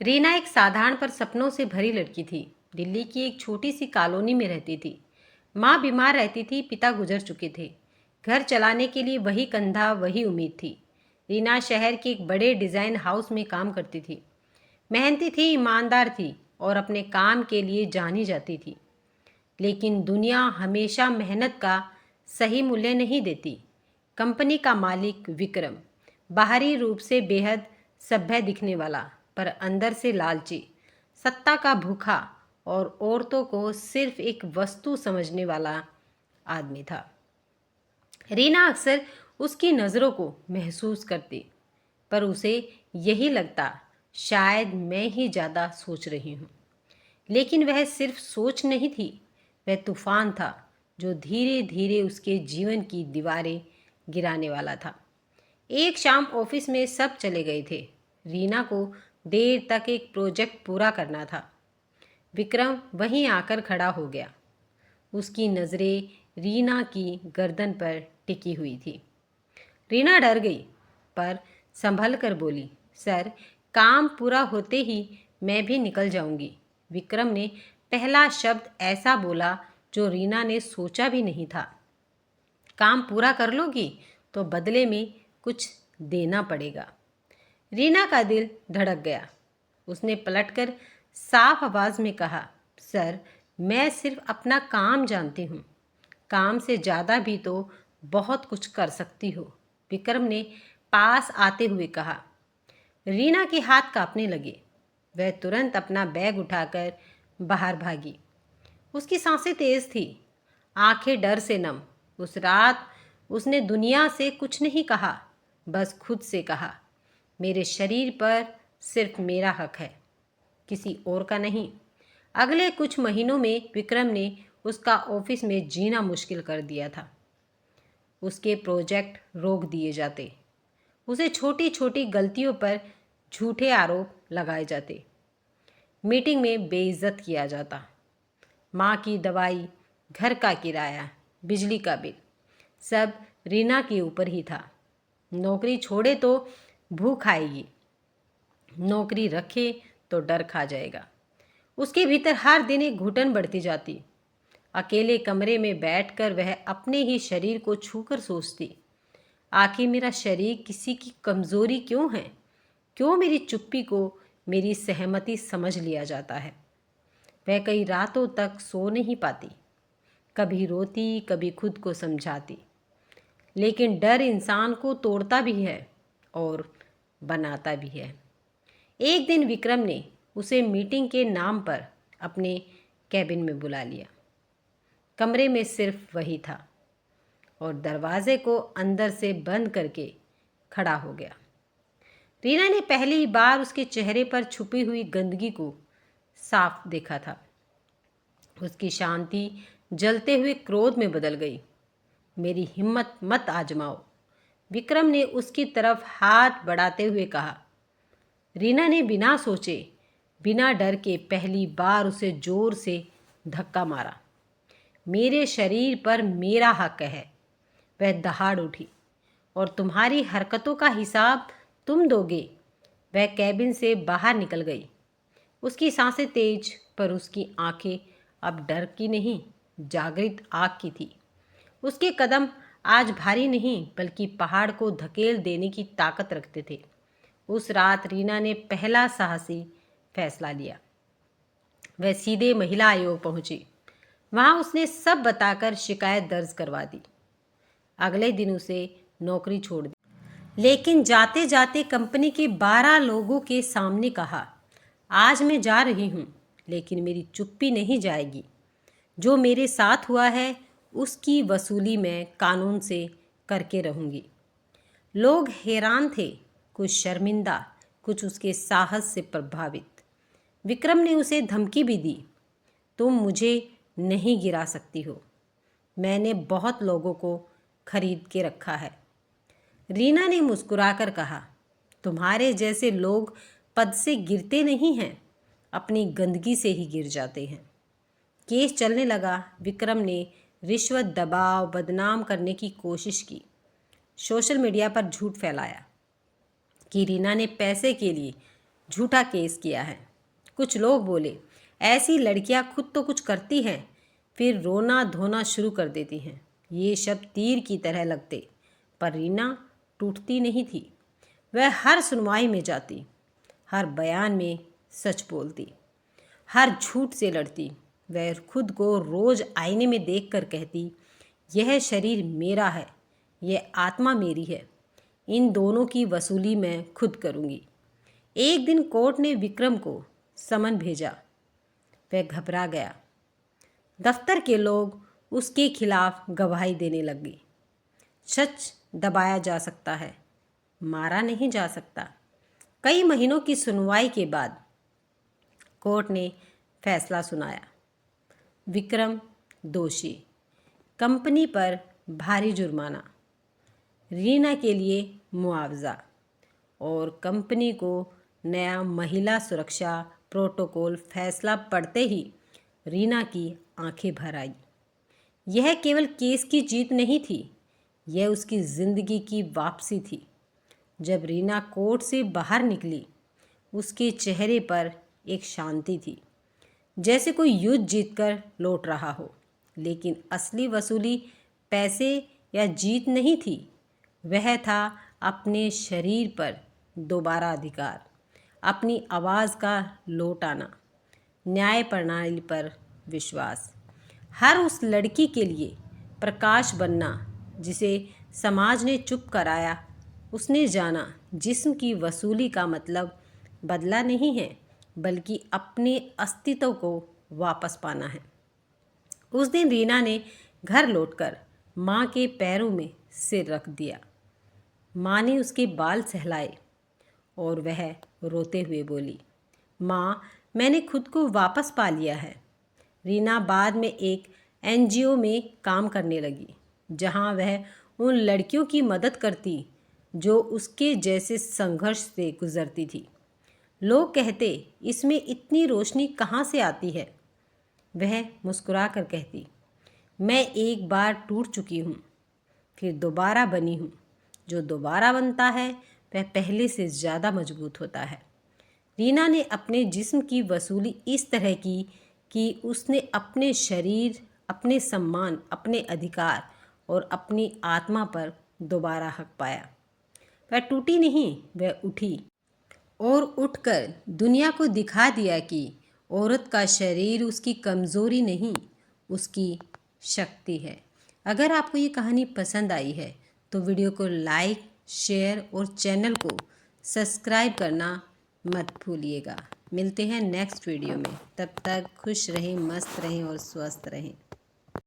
रीना एक साधारण पर सपनों से भरी लड़की थी। दिल्ली की एक छोटी सी कॉलोनी में रहती थी। माँ बीमार रहती थी, पिता गुजर चुके थे। घर चलाने के लिए वही कंधा, वही उम्मीद थी। रीना शहर के एक बड़े डिज़ाइन हाउस में काम करती थी। मेहनती थी, ईमानदार थी और अपने काम के लिए जानी जाती थी। लेकिन दुनिया हमेशा मेहनत का सही मूल्य नहीं देती। कंपनी का मालिक विक्रम, बाहरी रूप से बेहद सभ्य दिखने वाला पर अंदर से लालची, सत्ता का भूखा और औरतों को सिर्फ एक वस्तु समझने वाला आदमी था। रीना अक्सर उसकी नज़रों को महसूस करती, पर उसे यही लगता शायद मैं ही ज़्यादा सोच रही हूँ। लेकिन वह सिर्फ सोच नहीं थी, वह तूफान था जो धीरे धीरे उसके जीवन की दीवारें गिराने वाला था। एक शाम ऑफिस में सब चले गए थे। रीना को देर तक एक प्रोजेक्ट पूरा करना था। विक्रम वहीं आकर खड़ा हो गया। उसकी नज़रें रीना की गर्दन पर टिकी हुई थी। रीना डर गई, पर संभल कर बोली, सर, काम पूरा होते ही मैं भी निकल जाऊंगी। विक्रम ने पहला शब्द ऐसा बोला जो रीना ने सोचा भी नहीं था। काम पूरा कर लोगी तो बदले में कुछ देना पड़ेगा। रीना का दिल धड़क गया। उसने पलटकर साफ आवाज़ में कहा, सर, मैं सिर्फ अपना काम जानती हूँ। काम से ज़्यादा भी तो बहुत कुछ कर सकती हो। विक्रम ने पास आते हुए कहा। रीना के हाथ कांपने लगे। वह तुरंत अपना बैग उठाकर बाहर भागी। उसकी सांसें तेज थी, आंखें डर से नम। उस रात उसने दुनिया से कुछ नहीं कहा, बस खुद से कहा, मेरे शरीर पर सिर्फ मेरा हक है, किसी और का नहीं। अगले कुछ महीनों में विक्रम ने उसका ऑफिस में जीना मुश्किल कर दिया था। उसके प्रोजेक्ट रोक दिए जाते, उसे छोटी छोटी गलतियों पर झूठे आरोप लगाए जाते, मीटिंग में बेइज्जत किया जाता। माँ की दवाई, घर का किराया, बिजली का बिल, सब रीना के ऊपर ही था। नौकरी छोड़े तो भूख आएगी, नौकरी रखे तो डर खा जाएगा। उसके भीतर हर दिन एक घुटन बढ़ती जाती। अकेले कमरे में बैठकर वह अपने ही शरीर को छूकर सोचती, आखिर मेरा शरीर किसी की कमज़ोरी क्यों है? क्यों मेरी चुप्पी को मेरी सहमति समझ लिया जाता है? वह कई रातों तक सो नहीं पाती, कभी रोती, कभी खुद को समझाती। लेकिन डर इंसान को तोड़ता भी है और बनाता भी है। एक दिन विक्रम ने उसे मीटिंग के नाम पर अपने कैबिन में बुला लिया। कमरे में सिर्फ वही था और दरवाजे को अंदर से बंद करके खड़ा हो गया। रीना ने पहली बार उसके चेहरे पर छुपी हुई गंदगी को साफ देखा था। उसकी शांति जलते हुए क्रोध में बदल गई। मेरी हिम्मत मत आजमाओ, विक्रम ने उसकी तरफ हाथ बढ़ाते हुए कहा। रीना ने बिना सोचे, बिना डर के पहली बार उसे जोर से धक्का मारा। मेरे शरीर पर मेरा हक है, वह दहाड़ उठी, और तुम्हारी हरकतों का हिसाब तुम दोगे। वह कैबिन से बाहर निकल गई। उसकी सांसें तेज, पर उसकी आंखें अब डर की नहीं, जागृत आग की थी। उसके कदम आज भारी नहीं, बल्कि पहाड़ को धकेल देने की ताकत रखते थे। उस रात रीना ने पहला साहसी फैसला लिया। वह सीधे महिला आयोग पहुंची। वहां उसने सब बताकर शिकायत दर्ज करवा दी। अगले दिन उसे नौकरी छोड़ दी, लेकिन जाते जाते कंपनी के 12 लोगों के सामने कहा, आज मैं जा रही हूँ, लेकिन मेरी चुप्पी नहीं जाएगी। जो मेरे साथ हुआ है उसकी वसूली मैं कानून से करके रहूँगी। लोग हैरान थे, कुछ शर्मिंदा, कुछ उसके साहस से प्रभावित। विक्रम ने उसे धमकी भी दी, तुम मुझे नहीं गिरा सकती हो, मैंने बहुत लोगों को खरीद के रखा है। रीना ने मुस्कुराकर कहा, तुम्हारे जैसे लोग पद से गिरते नहीं हैं, अपनी गंदगी से ही गिर जाते हैं। केस चलने लगा। विक्रम ने रिश्वत, दबाव, बदनाम करने की कोशिश की। सोशल मीडिया पर झूठ फैलाया कि रीना ने पैसे के लिए झूठा केस किया है। कुछ लोग बोले, ऐसी लड़कियां खुद तो कुछ करती हैं, फिर रोना धोना शुरू कर देती हैं। ये शब्द तीर की तरह लगते, पर रीना टूटती नहीं थी। वह हर सुनवाई में जाती, हर बयान में सच बोलती, हर झूठ से लड़ती। वह खुद को रोज़ आईने में देखकर कहती, यह शरीर मेरा है, यह आत्मा मेरी है, इन दोनों की वसूली मैं खुद करूँगी। एक दिन कोर्ट ने विक्रम को समन भेजा। वह घबरा गया। दफ्तर के लोग उसके खिलाफ गवाही देने लगे। सच दबाया जा सकता है, मारा नहीं जा सकता। कई महीनों की सुनवाई के बाद कोर्ट ने फैसला सुनाया। विक्रम दोषी, कंपनी पर भारी जुर्माना, रीना के लिए मुआवजा और कंपनी को नया महिला सुरक्षा प्रोटोकॉल। फैसला पढ़ते ही रीना की आंखें भर आई। यह केवल केस की जीत नहीं थी, यह उसकी ज़िंदगी की वापसी थी। जब रीना कोर्ट से बाहर निकली, उसके चेहरे पर एक शांति थी, जैसे कोई युद्ध जीतकर लौट रहा हो। लेकिन असली वसूली पैसे या जीत नहीं थी, वह था अपने शरीर पर दोबारा अधिकार, अपनी आवाज़ का लौट आना, न्याय प्रणाली पर विश्वास। हर उस लड़की के लिए प्रकाश बनना जिसे समाज ने चुप कराया। उसने जाना, जिस्म की वसूली का मतलब बदला नहीं है, बल्कि अपने अस्तित्व को वापस पाना है। उस दिन रीना ने घर लौटकर माँ के पैरों में सिर रख दिया। माँ ने उसके बाल सहलाए और वह रोते हुए बोली, माँ, मैंने खुद को वापस पा लिया है। रीना बाद में एक एनजीओ में काम करने लगी, जहाँ वह उन लड़कियों की मदद करती जो उसके जैसे संघर्ष से गुजरती थी। लोग कहते, इसमें इतनी रोशनी कहाँ से आती है? वह मुस्कुरा कर कहती, मैं एक बार टूट चुकी हूँ, फिर दोबारा बनी हूँ। जो दोबारा बनता है वह पहले से ज़्यादा मजबूत होता है। रीना ने अपने जिस्म की वसूली इस तरह की कि उसने अपने शरीर, अपने सम्मान, अपने अधिकार और अपनी आत्मा पर दोबारा हक पाया। वह टूटी नहीं, वह उठी और उठकर दुनिया को दिखा दिया कि औरत का शरीर उसकी कमज़ोरी नहीं, उसकी शक्ति है। अगर आपको ये कहानी पसंद आई है तो वीडियो को लाइक, शेयर और चैनल को सब्सक्राइब करना मत भूलिएगा। मिलते हैं नेक्स्ट वीडियो में। तब तक खुश रहें, मस्त रहें और स्वस्थ रहें।